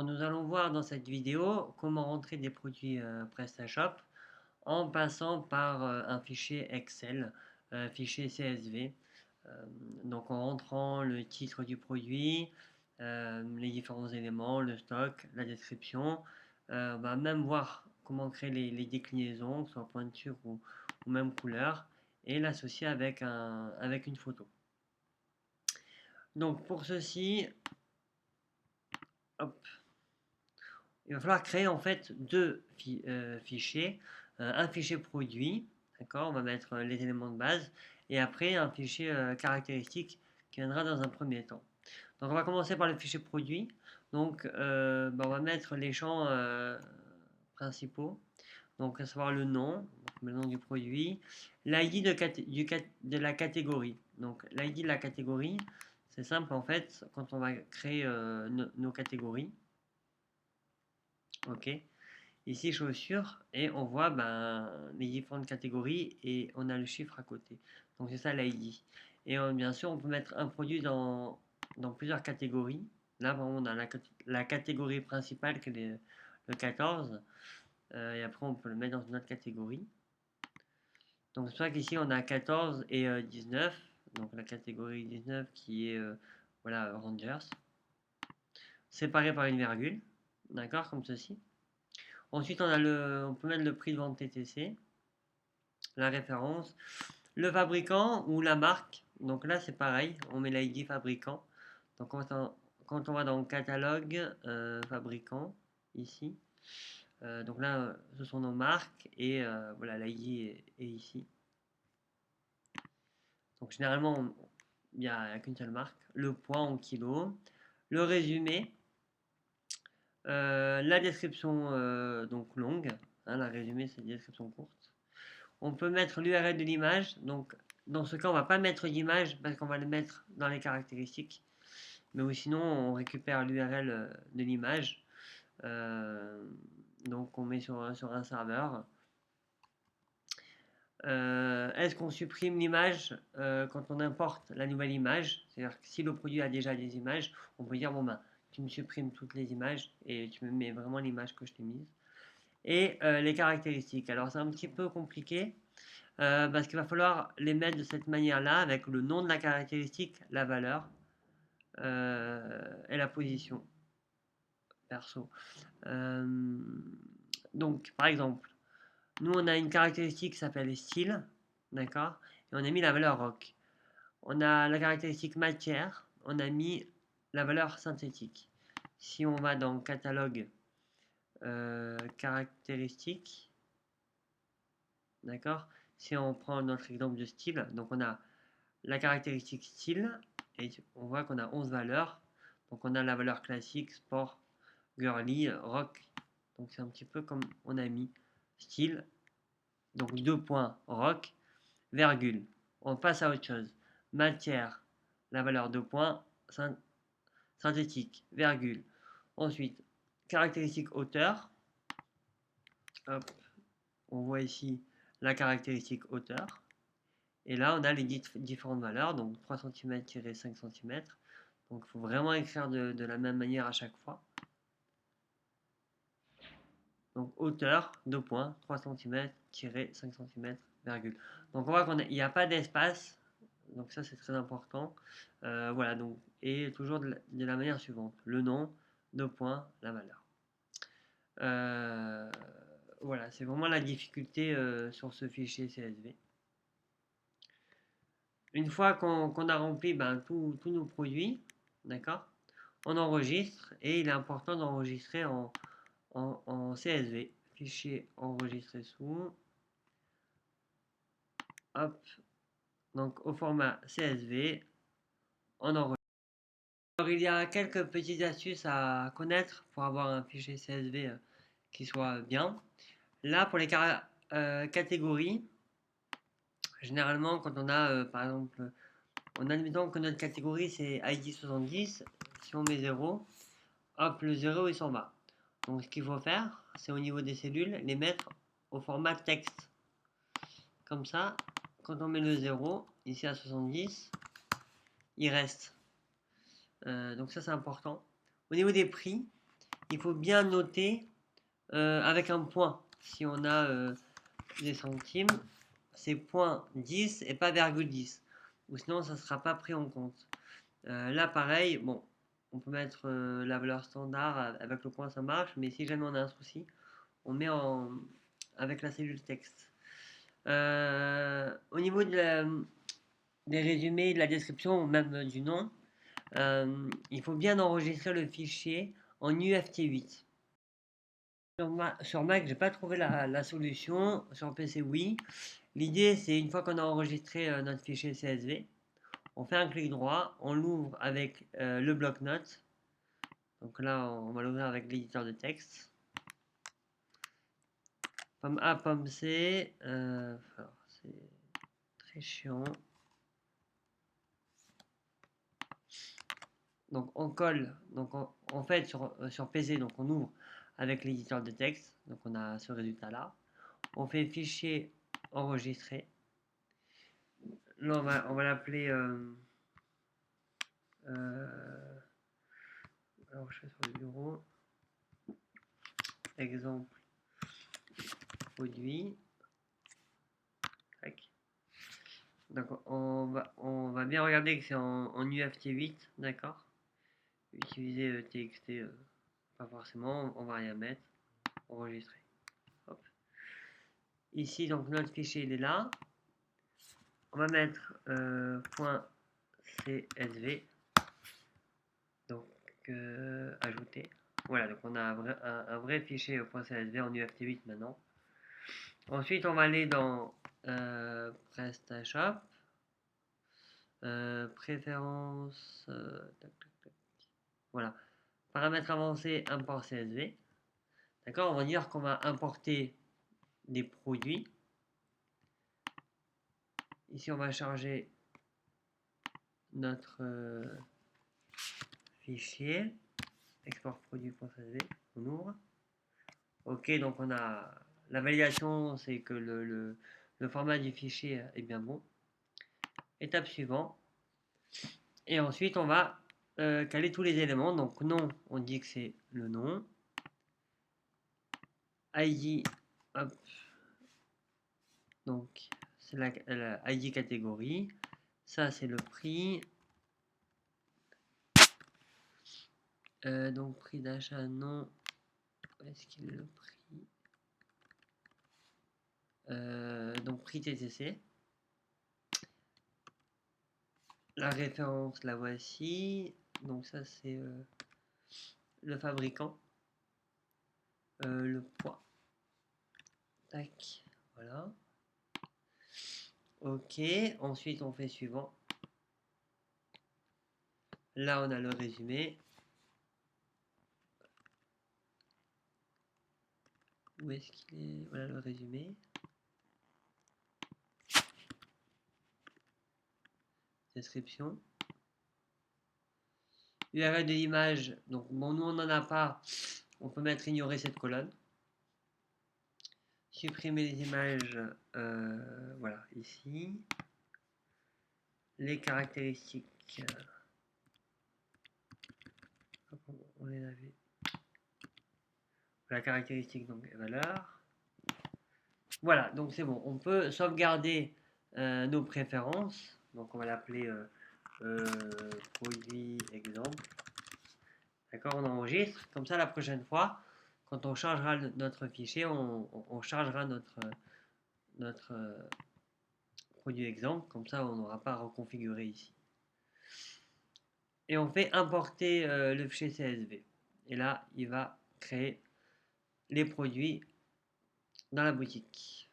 Nous allons voir dans cette vidéo comment rentrer des produits PrestaShop en passant par un fichier Excel, fichier CSV. Donc en rentrant le titre du produit, les différents éléments, le stock, la description. On va même voir comment créer les déclinaisons, que ce soit pointure ou même couleur, et l'associer avec une photo. Donc pour ceci, hop, il va falloir créer en fait deux fichiers. Un fichier produit, d'accord, on va mettre les éléments de base, et après un fichier caractéristique qui viendra dans un premier temps. Donc on va commencer par le fichier produit. Donc on va mettre les champs principaux, donc à savoir le nom du produit, l'ID de la catégorie. Donc l'ID de la catégorie, c'est simple en fait, quand on va créer nos catégories. Ok. Ici, chaussures, et on voit les différentes catégories et on a le chiffre à côté. Donc c'est ça l'ID. Et bien sûr, on peut mettre un produit dans plusieurs catégories. Là, par exemple, on a la catégorie principale qui est le 14. Et après, on peut le mettre dans une autre catégorie. Donc c'est pour ça qu'ici, on a 14 et 19. Donc la catégorie 19 qui est voilà, Rangers. Séparé par une virgule. D'accord, comme ceci. Ensuite, on peut mettre le prix de vente TTC, la référence, le fabricant ou la marque. Donc là, c'est pareil, on met l'ID fabricant. Donc quand on va dans le catalogue fabricant, ici, donc là, ce sont nos marques et voilà, l'ID est ici. Donc généralement, il n'y a qu'une seule marque. Le poids en kilos, le résumé, la description donc longue, hein, la résumé c'est une description courte. On peut mettre l'URL de l'image. Donc, dans ce cas, on ne va pas mettre d'image parce qu'on va le mettre dans les caractéristiques. Mais sinon, on récupère l'URL de l'image. Donc, on met sur un serveur. Est-ce qu'on supprime l'image quand on importe la nouvelle image? C'est-à-dire que si le produit a déjà des images, on peut dire, bon ben, tu me supprimes toutes les images et tu me mets vraiment l'image que je t'ai mise. Et les caractéristiques. Alors, c'est un petit peu compliqué. Parce qu'il va falloir les mettre de cette manière-là, avec le nom de la caractéristique, la valeur et la position perso. Donc, par exemple, nous on a une caractéristique qui s'appelle style, d'accord, et on a mis la valeur rock. On a la caractéristique matière, on a mis la valeur synthétique. Si on va dans catalogue caractéristique, d'accord, si on prend notre exemple de style, donc on a la caractéristique style, et on voit qu'on a 11 valeurs. Donc on a la valeur classique, sport, girly, rock. Donc c'est un petit peu comme on a mis style, donc 2 points rock, virgule. On passe à autre chose. Matière, la valeur 2 points, synthétique, virgule. Ensuite, caractéristique hauteur. Hop, on voit ici la caractéristique hauteur. Et là, on a les différentes valeurs, donc 3 cm-5 cm. Donc, il faut vraiment écrire de la même manière à chaque fois. Donc, hauteur, 2 points, 3 cm-5 cm, virgule. Donc, on voit qu'il n'y a pas d'espace. Donc, ça, c'est très important. Voilà, donc, et toujours de la manière suivante. Le nom, 2 points, la valeur. Voilà, c'est vraiment la difficulté sur ce fichier CSV. Une fois qu'on a rempli tous nos produits, d'accord, on enregistre et il est important d'enregistrer en CSV. Fichier enregistré sous. Hop. Donc au format CSV, on enregistre. Alors il y a quelques petites astuces à connaître pour avoir un fichier CSV qui soit bien. Là, pour les catégories, généralement quand on a par exemple, en admettant que notre catégorie c'est ID 70, si on met 0, hop, le 0 il s'en va. Donc ce qu'il faut faire, c'est au niveau des cellules, les mettre au format texte. Comme ça, quand on met le 0, ici à 70, il reste. Donc ça c'est important. Au niveau des prix, il faut bien noter avec un point. Si on a des centimes, c'est point 10 et pas virgule 10. Ou sinon, ça ne sera pas pris en compte. Là, pareil, bon, on peut mettre la valeur standard avec le point, ça marche. Mais si jamais on a un souci, on met avec la cellule texte. Au niveau des résumés, de la description ou même du nom, il faut bien enregistrer le fichier en UFT8. Sur Mac, j'ai pas trouvé la solution. Sur PC, oui. L'idée, c'est une fois qu'on a enregistré notre fichier CSV, on fait un clic droit, on l'ouvre avec le bloc-notes. Donc là, on va l'ouvrir avec l'éditeur de texte. Pomme A, pomme C. C'est très chiant. Donc on colle, donc en fait sur PC, donc on ouvre avec l'éditeur de texte, donc on a ce résultat là. On fait fichier enregistré. Là on va l'appeler alors je fais sur le bureau exemple produit. Tac. Donc on va bien regarder que c'est en UFT8, d'accord. Utiliser TXT, pas forcément, on va rien mettre. Enregistrer. Hop. Ici donc notre fichier il est là. On va mettre .csv, donc ajouter. Voilà, donc on a un vrai fichier .csv en UFT8 maintenant. Ensuite, on va aller dans PrestaShop, préférences, tac, tac, tac. Voilà, paramètres avancés, import CSV. D'accord, on va dire qu'on va importer des produits. Ici, on va charger notre fichier, export produit.csv, on ouvre. Ok, donc on a la validation, c'est que le format du fichier est bien bon. Étape suivante. Et ensuite, on va caler tous les éléments. Donc nom, on dit que c'est le nom. ID, hop. Donc c'est la ID catégorie. Ça, c'est le prix. Donc prix d'achat, non. Est-ce qu'il est le prix donc prix TTC. La référence, la voici. Donc ça, c'est le fabricant. Le poids. Tac. Voilà. Ok. Ensuite, on fait suivant. Là, on a le résumé. Où est-ce qu'il est? Voilà le résumé. Description. URL de l'image. Donc, bon, nous, on n'en a pas. On peut mettre ignorer cette colonne. Supprimer les images. Voilà, ici. Les caractéristiques. On les avait. La caractéristique, donc, valeur. Voilà, donc c'est bon. On peut sauvegarder nos préférences. Donc, on va l'appeler produit exemple. D'accord, on enregistre. Comme ça, la prochaine fois, quand on chargera notre fichier, on chargera notre produit exemple. Comme ça, on n'aura pas à reconfigurer ici. Et on fait importer le fichier CSV. Et là, il va créer les produits dans la boutique.